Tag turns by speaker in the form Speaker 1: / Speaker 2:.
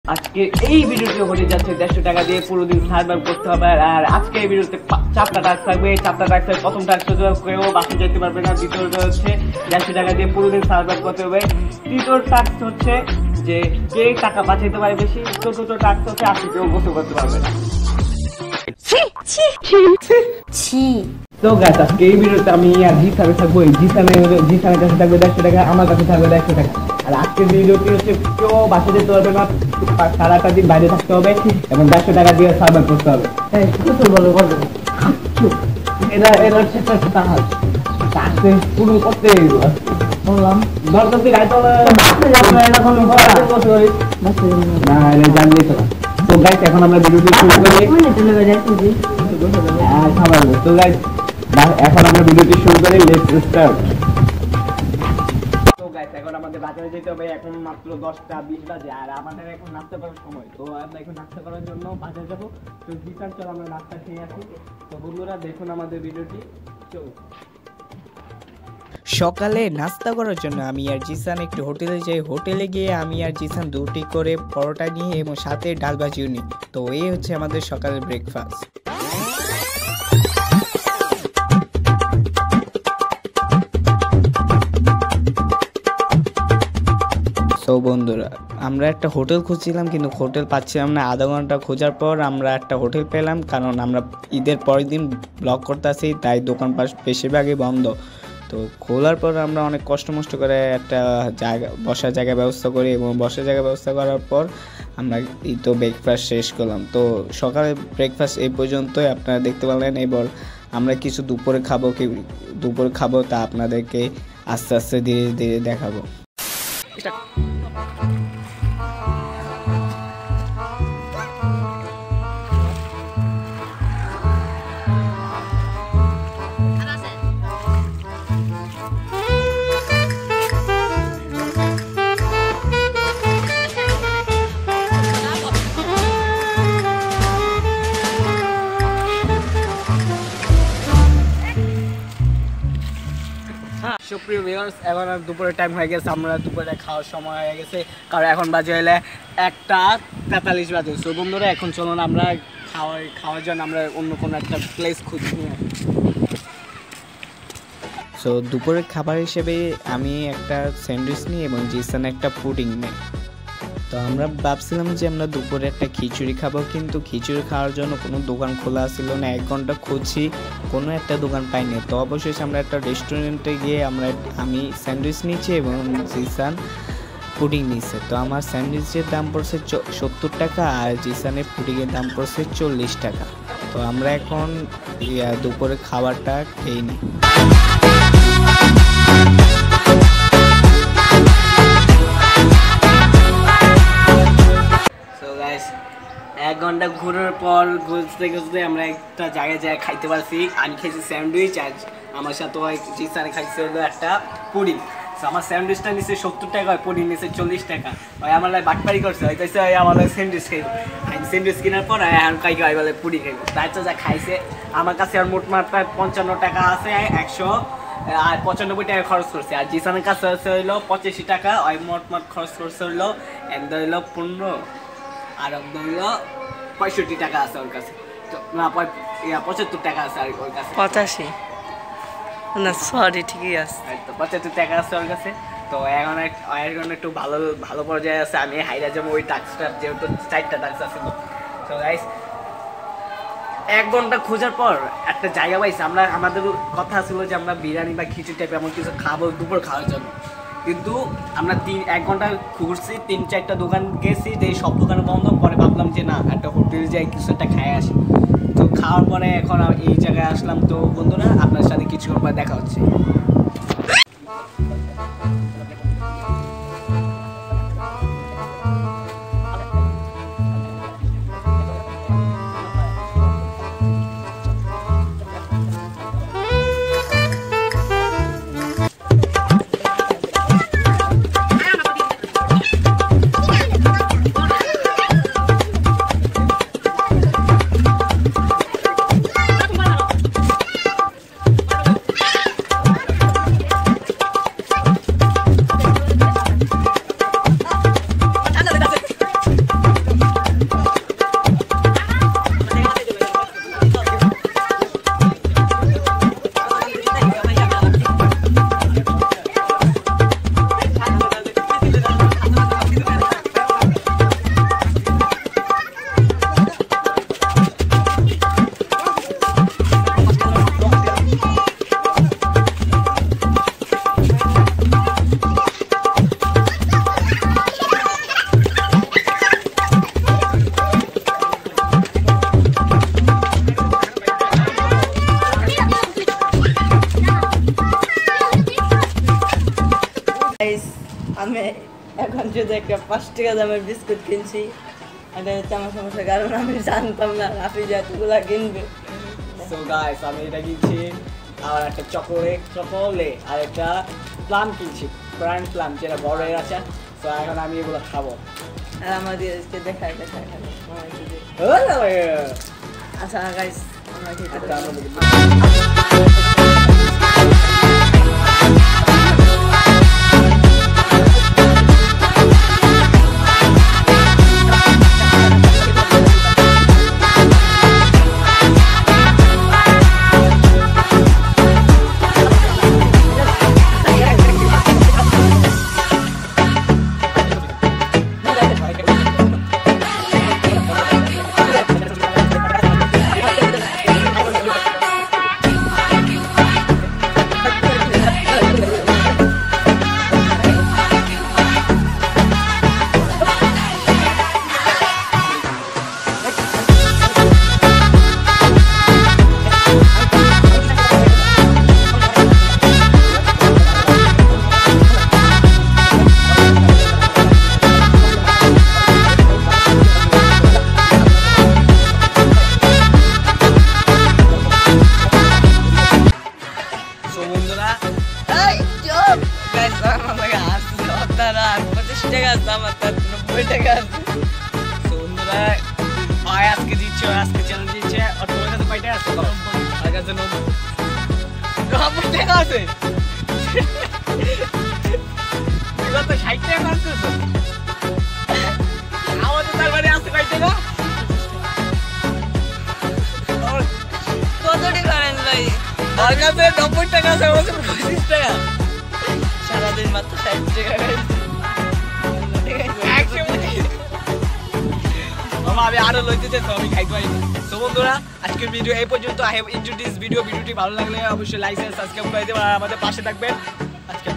Speaker 1: আজকে এই ভিডিওটি হতে যাচ্ছে 150 টাকা দিয়ে পুরো দিন সার্ভাইভ করতে হবে। আর আজকে এই ভিডিওতে 4টা টাস্ক থাকবে। 4টা টাস্কের প্রথম টাস্কটা কেউ বাসে যেতে পারবে না। দ্বিতীয়টা হচ্ছে 150 টাকা দিয়ে পুরো দিন সার্ভাইভ করতে হবে। তৃতীয় টাস্ক হচ্ছে যে কে টাকা বাঁচাইতে পারে বেশি। চতুর্থ টাস্ক হচ্ছে আপনি কেউ গোসল করতে পারবে না। তো গাইস, আজকে এই ভিডিওতে আমি আর জিসানে থাকবো। জিসানের কাছে থাকবে 150 টাকা, আমার কাছে থাকবে 150 টাকা। আর আজকের ভিডিওটি হচ্ছে কেউ বাসা যেতে পারবে না, সারাটা দিন বাইরে থাকতে হবে এবং 150 টাকা দিয়ে সার্ভাইভ করতে হবে। এরা হচ্ছে পুরো করতে বললাম দরকার গাড়ি না জানলি তো। তো গাইস, এখন আমরা ভিডিওটি শুরু করি। তো গাইস, এখন আমরা ভিডিওটি শুরু করি। Let's start. তো গাইস, এখন আমাদের বাজারে যেতে হবে। এখন মাত্র 10টা 20 বাজে আর আমাদের এখন নাস্তা করার সময়। তো আমরা এখন নাস্তা করার জন্য বাজারে যাব। তো জিসান চল আমরা নাস্তা খেয়ে আসি। তো বন্ধুরা দেখুন আমাদের ভিডিওটি। চল।
Speaker 2: সকালে নাস্তা করার জন্য আমি আর জিসান একটু হোটেলে যাই। হোটেলে গিয়ে আমি আর জিসান দুটি করে পরোটা নিই এবং সাথে ডাল ভাজিও নিই। তো এই হচ্ছে আমাদের সকালের ব্রেকফাস্ট। তো বন্ধুরা, আমরা একটা হোটেল খুঁজছিলাম কিন্তু হোটেল পাচ্ছিলাম না। আধা ঘন্টা খোঁজার পর আমরা একটা হোটেল পেলাম, কারণ আমরা ঈদের পরের দিন ব্লগ করতে আসি, তাই দোকানপাট বেশিরভাগই বন্ধ। তো খোলার পর আমরা অনেক কষ্ট করে একটা জায়গা বসার জায়গা ব্যবস্থা করি এবং বসার জায়গা ব্যবস্থা করার পর আমরা এই তো ব্রেকফাস্ট শেষ করলাম। তো সকালে ব্রেকফাস্ট এই পর্যন্তই আপনারা দেখতে পারলেন। এবার আমরা কিছু দুপুরে খাবো তা আপনাদেরকে আস্তে আস্তে ধীরে ধীরে দেখাবো।
Speaker 1: সুপ্রিয় ভিউয়ার্স, এখন দুপুরের টাইম হয়ে গেছে। আমরা দুপুরে খাওয়ার সময় হয়ে গেছে, কারণ এখন বাজে হলে 1:43 বাজে। সো বন্ধুরা, এখন চলুন আমরা খাওয়ার জন্য আমরা অন্য কোনো একটা প্লেস খুঁজি।
Speaker 2: সো দুপুরের খাবার হিসেবে আমি একটা স্যান্ডউইচ নিই এবং জিসান একটা পুডিং নিই। তো আমরা ভাবছিলাম যে আমরা দুপুরে একটা খিচুড়ি খাবো, কিন্তু খিচুড়ি খাওয়ার জন্য কোনো দোকান খোলা ছিল না। 1 ঘন্টা খুঁজছি, কোনো একটা দোকান পাইনি। তো অবশেষে আমরা একটা রেস্টুরেন্টে গিয়ে আমি স্যান্ডউইচ নিচ্ছি এবং জিসান পুডিং নিচ্ছে। তো আমার স্যান্ডউইচের দাম পড়ছে 70 টাকা আর জিসানের পুডিংয়ের দাম পড়ছে 40 টাকা। তো আমরা এখন দুপুরে খাবারটা খেয়ে নিই।
Speaker 1: এক ঘন্টা ঘোরার পর খুঁজতে আমরা একটা জায়গায় খাইতে পারছি। আমি খেয়েছি স্যান্ডউইচ আর আমার সাথে জিসানে খাইছে হলো একটা পুডিং। তো আমার স্যান্ডউইচটা নিচ্ছে 70 টাকা, পুডিং নিচ্ছে 40 টাকা। ওই আমার বাটপারি করছে, হইতেছে আমার স্যান্ডউইচ খাইব। স্যান্ডউইচ কেনার পর আর কাই বলে পুডিং খাইব। তাই তো যা খাইছে, আমার কাছে আর মোটমাট প্রায় 55 টাকা আছে, 195 টাকা খরচ করছে। আর জিসানের কাছে আছে হইলো 85 টাকা। ওই মোটমাট খরচ করছে হইলো 15 আর 65 টাকা আছে ওর কাছে। তো না 75 টাকা আছে আর ওর কাছে
Speaker 3: 85 না, সরি, ঠিকই আছে।
Speaker 1: তো 75 টাকা আছে ওর কাছে। তো এখন একটু ভালো পর্যায়ে আছে। আমি হাইরা যাবো ওই টাক্সটা, যেহেতু 4টা টাক্স আছে। তো গাইস, 1 ঘন্টা খোঁজার পর একটা জায়গা পাইছি। আমাদের কথা ছিল যে আমরা বিরিয়ানি বা খিচুড়ি টাইপ এমন কিছু খাবো দুপুর খাওয়ার জন্য, কিন্তু আমরা 1 ঘন্টা ঘুরছি, 3-4টা দোকান গেছি, যে সব দোকানে বন্ধ। পরে ভাবলাম যে না, একটা হোটেলে যাই, কিছু একটা খাই আসি। তো খাওয়ার পরে এখন এই জায়গায় আসলাম। তো বন্ধুরা, আপনার সাথে কিছুক্ষণ পর দেখা হচ্ছে।
Speaker 3: যে একটা 5 টাকা দামের বিস্কুট কিনছি, এটা হচ্ছে আমার সমস্যা, কারণ আমি জানতাম না রাফি যে এতগুলা কিনবে।
Speaker 1: সো গাইস আমি এটা কিনছি, আর একটা চকোলেট আর একটা প্লাম কিনছি, প্লাম যেটা বড় এর আছে। সো এখন আমি এগুলো খাবো।
Speaker 3: আর আমাদেরকে দেখায় আচ্ছা গাইস আমরা খেতে
Speaker 1: আজকে দিচ্ছে, আজকে চ্যালেঞ্জ দিচ্ছে, আর তোমার কাছে কয়টা আছে? আমার কাছে 90 টাকা আছে। এবার তো 60 টাকা করতেছ, আমাদের তার মানে আছে কয় টাকা?
Speaker 3: কত টাকা করেন ভাই?
Speaker 1: আমার কাছে 90 টাকা আছে, আমার কাছে 25 টাকা।
Speaker 3: সারাদিন মাত্র 60 টাকা
Speaker 1: আমি আরো লইতে চাই, আমি খাইতে পারি। তো বন্ধুরা আজকের ভিডিও এই পর্যন্ত। আই হ্যাভ ইনজয়েড দিস ভিডিওটি ভালো লাগলে অবশ্যই লাইক এন্ড সাবস্ক্রাইব করে দিবেন আর আমাদের পাশে থাকবেন। আজকে